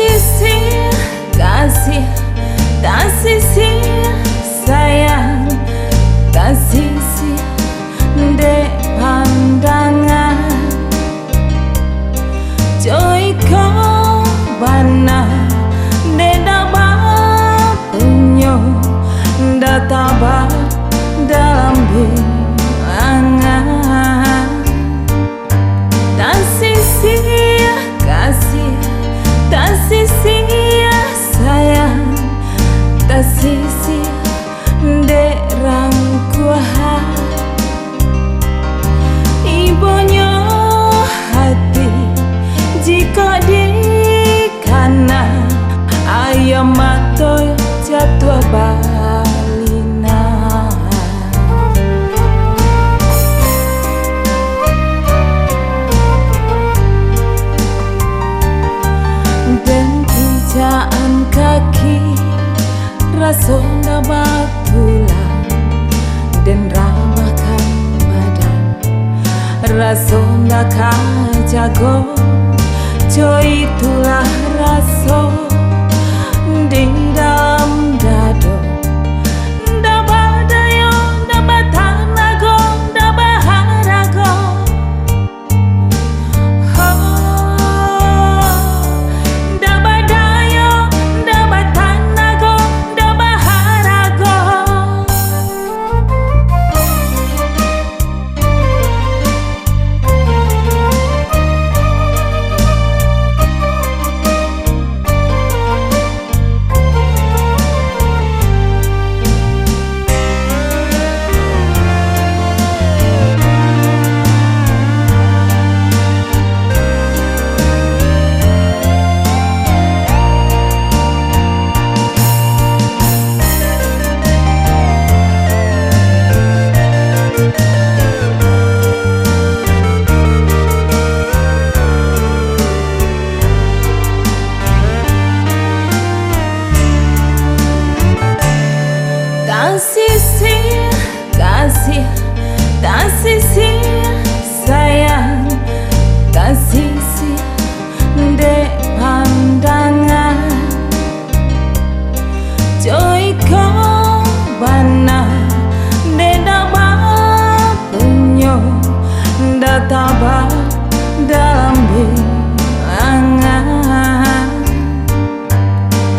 sisir kasih, tak sisir sayang, tak sisir dek pandangan. Joy kau bana dek dapat punyo, databa dalam bilangan. Tak sisir kasih, tak sisir sayang, tak sisir dek rangkuhan. Ibunya hati jika di kanan, ayam matoy jatuh balina. Dan pijaan kaki rasona batulang, dan ramakan badan rasona kajago. Joy itulah raso di dalam dado, daba dayo, daba tanago, daba harago. Daba dayo, daba tanago, daba harago. Tak sisir kasih, tak sisir sayang, tak sisir dek pandangan. Joy kau bana dek dapat punyo, databa dalam bilangan.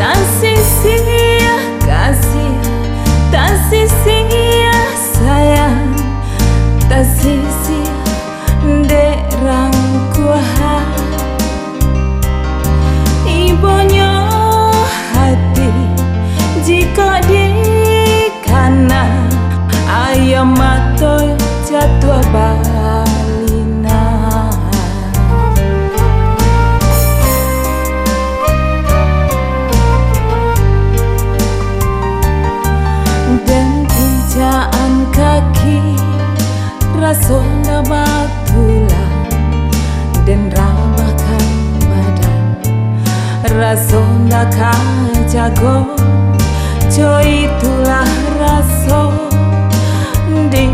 Tak sisir kasih, tak sisir sayang, tak sisir dek rangkuhan. Ibunya hati jika di kanan, ayam matoy jatuh balina. Dan pijaan kaki rasona batulang, dan ramakan badan rasona kajago. Joy itulah raso di